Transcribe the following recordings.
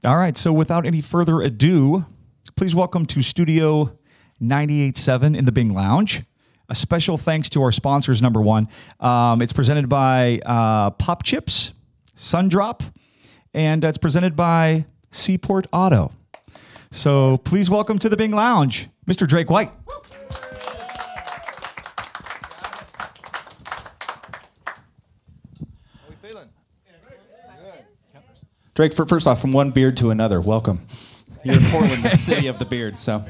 All right, so without any further ado, please welcome to Studio 98.7 in the Bing Lounge. A special thanks to our sponsors, number one. It's presented by Pop Chips, Sundrop, and it's presented by Seaport Auto. So please welcome to the Bing Lounge, Mr. Drake White. Drake, first off, from one beard to another, welcome. You're in Portland, the city of the beard. So,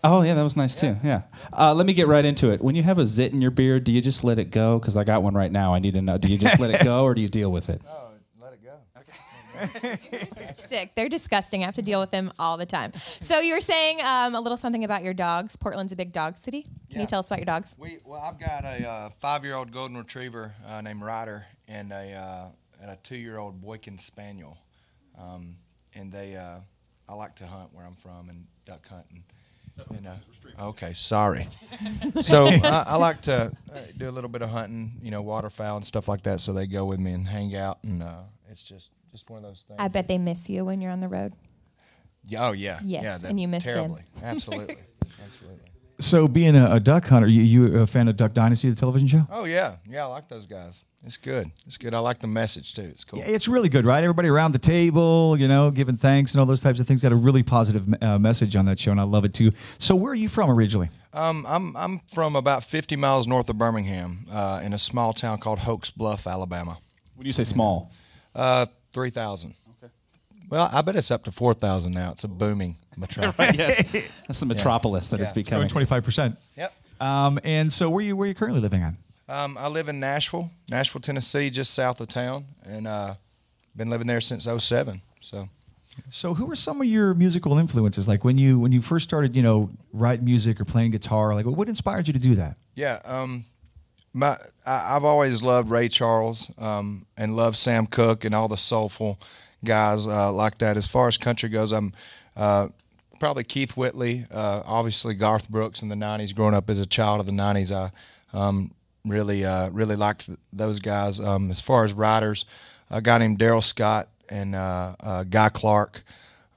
oh yeah, that was nice too. Yeah. Let me get right into it. When you have a zit in your beard, do you just let it go? Because I got one right now. I need to know. Do you just let it go, or do you deal with it? Oh, let it go. Okay. Sick. They're disgusting. I have to deal with them all the time. So you were saying a little something about your dogs. Portland's a big dog city. Can you tell us about your dogs? Well, I've got a 5-year-old golden retriever named Ryder and a 2-year-old Boykin Spaniel, and I like to hunt where I'm from and duck hunting. Okay, sorry. So I like to do a little bit of hunting, waterfowl and stuff like that. So they go with me and hang out, and it's just one of those things. I bet they miss you when you're on the road. Oh yeah. Yes, and you miss terribly. them. Absolutely, absolutely. So being a duck hunter, you a fan of Duck Dynasty, the television show? Oh yeah, I like those guys. It's good. It's good. I like the message too. It's cool. Yeah, it's really good, right? Everybody around the table, giving thanks and all those types of things. Got a really positive message on that show, and I love it too. So, where are you from originally? I'm from about 50 miles north of Birmingham, in a small town called Hoax Bluff, Alabama. When you say small, 3,000. Okay. Well, I bet it's up to 4,000 now. It's a booming metropolis. yes, that's the metropolis that it's becoming. 25%. Yep. And so, where you currently living on? I live in Nashville, Tennessee, just south of town, and been living there since '07. So who were some of your musical influences? Like when you first started, writing music or playing guitar, like what inspired you to do that? Yeah, I've always loved Ray Charles and loved Sam Cooke and all the soulful guys like that. As far as country goes, I'm probably Keith Whitley, obviously Garth Brooks in the '90s. Growing up as a child of the '90s, I really liked those guys. As far as writers, a guy named Daryl Scott and Guy Clark,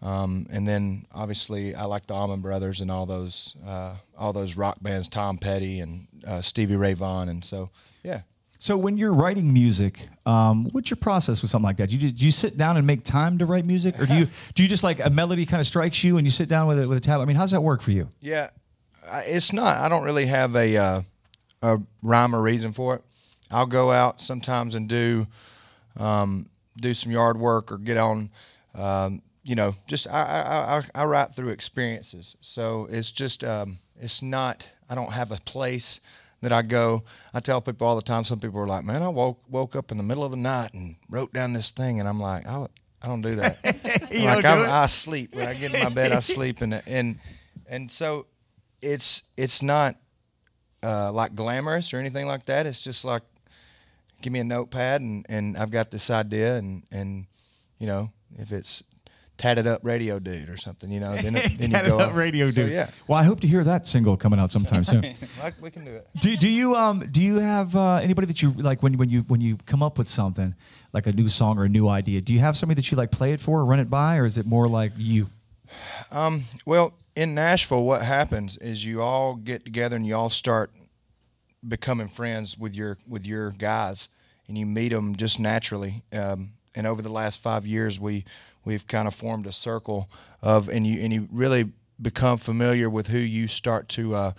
and then obviously I like the Allman Brothers and all those rock bands, Tom Petty and Stevie Ray Vaughan, and so yeah. So when you're writing music, what's your process with something like that? Do you sit down and make time to write music, or do you just like a melody kind of strikes you and you sit down with a tablet? I mean, how's that work for you? Yeah, it's not. I don't really have a rhyme or reason for it. I'll go out sometimes and do some yard work or get on, just I write through experiences. So it's just it's not. I don't have a place that I go. I tell people all the time. Some people are like, "Man, I woke up in the middle of the night and wrote down this thing," and I'm like, I don't do that. I sleep when I get in my bed. I sleep and so it's not. Like glamorous or anything like that. It's just like, give me a notepad and I've got this idea and if it's Tatted Up Radio Dude or something, then you go up Radio Dude. So, yeah. Well, I hope to hear that single coming out sometime soon. We can do it. Do you have anybody that you like when you come up with something like a new song or a new idea? Do you have somebody that you like play it for or run it by, or is it more like you? Well, in Nashville, what happens is you all get together and you all start becoming friends with your guys, and you meet them just naturally. And over the last 5 years, we've kind of formed a circle and you really become familiar with who you start to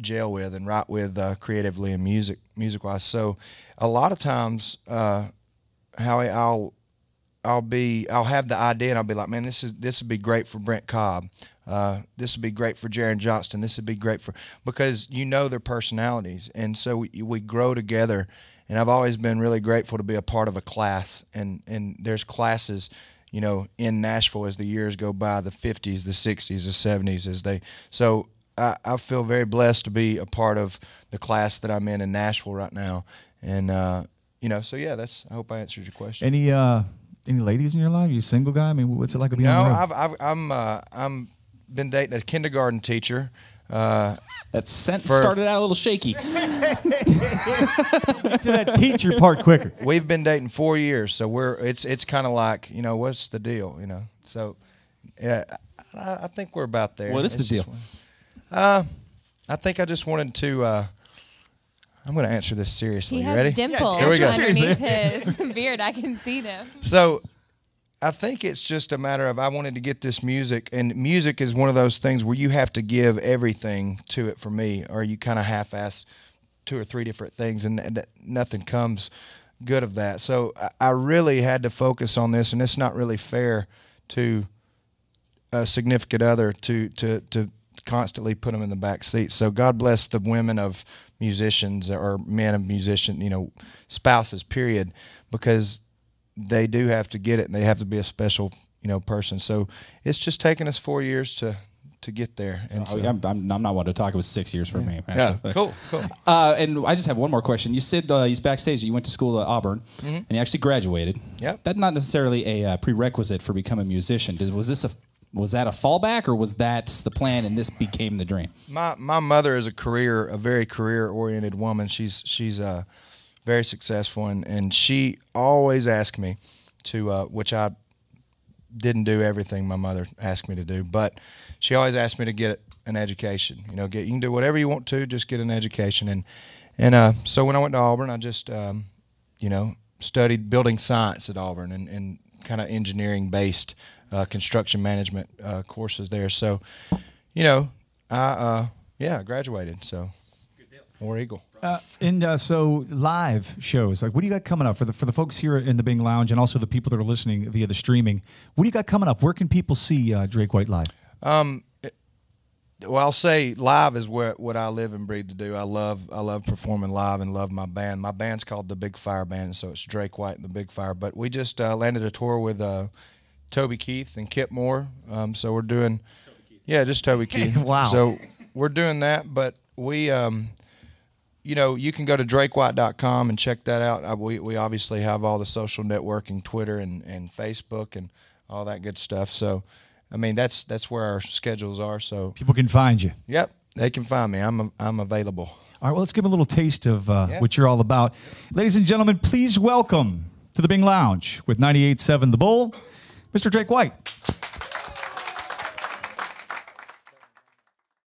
gel with and write with creatively and music-wise. So a lot of times, how I'll have the idea and I'll be like, man, this would be great for Brent Cobb. This would be great for Jaron Johnston. This would be great because their personalities, and so we grow together. And I've always been really grateful to be a part of a class. And there's classes, in Nashville as the years go by, the 50s, the 60s, the 70s, So I feel very blessed to be a part of the class that I'm in Nashville right now. And so yeah, I hope I answered your question. Any ladies in your life? You a single guy? I mean, what's it like to be on the road? I'm been dating a kindergarten teacher That sentence started out a little shaky. To that teacher part quicker. We've been dating 4 years, so it's kind of like, what's the deal, So, yeah, I think we're about there. What is the deal? I think I just wanted to. I'm going to answer this seriously. He You has ready? dimples Here we go. underneath his beard. I can see them. So, I think it's just a matter of I wanted to get this music, and music is one of those things where you have to give everything to it for me, or you kind of half-ass 2 or 3 different things, and that nothing comes good of that. So I really had to focus on this, and it's not really fair to a significant other to constantly put them in the back seat. So God bless the women of musicians or men of musician, spouses, period, because they do have to get it, and they have to be a special, person. So it's just taken us 4 years to get there. And so, I'm not one to talk. It was 6 years for me. Yeah, cool. And I just have one more question. You said you backstage. You went to school at Auburn, and you actually graduated. Yep. That's not necessarily a prerequisite for becoming a musician. Was that a fallback, or was that the plan, and this became the dream? My mother is a very career-oriented woman. She's very successful, and she always asked me to, which I didn't do everything my mother asked me to do, but she always asked me to get an education. You can do whatever you want to, just get an education. And so when I went to Auburn, I just studied building science at Auburn and kind of engineering-based construction management courses there. So, I graduated. So, War Eagle. So live shows, like what do you got coming up for the folks here in the Bing Lounge and also the people that are listening via the streaming? What do you got coming up? Where can people see Drake White live? Well, I'll say live is what I live and breathe to do. I love performing live and love my band. My band's called the Big Fire Band, so it's Drake White and the Big Fire. But we just landed a tour with Toby Keith and Kip Moore. So we're doing, just Toby Keith. Wow. So we're doing that, but we, you can go to drakewhite.com and check that out. We obviously have all the social networking, Twitter and Facebook and all that good stuff. So, I mean, that's where our schedules are. So People can find you. Yep, they can find me. I'm available. All right, well, let's give them a little taste of what you're all about. Ladies and gentlemen, please welcome to the Bing Lounge with 98.7 The Bull, Mr. Drake White.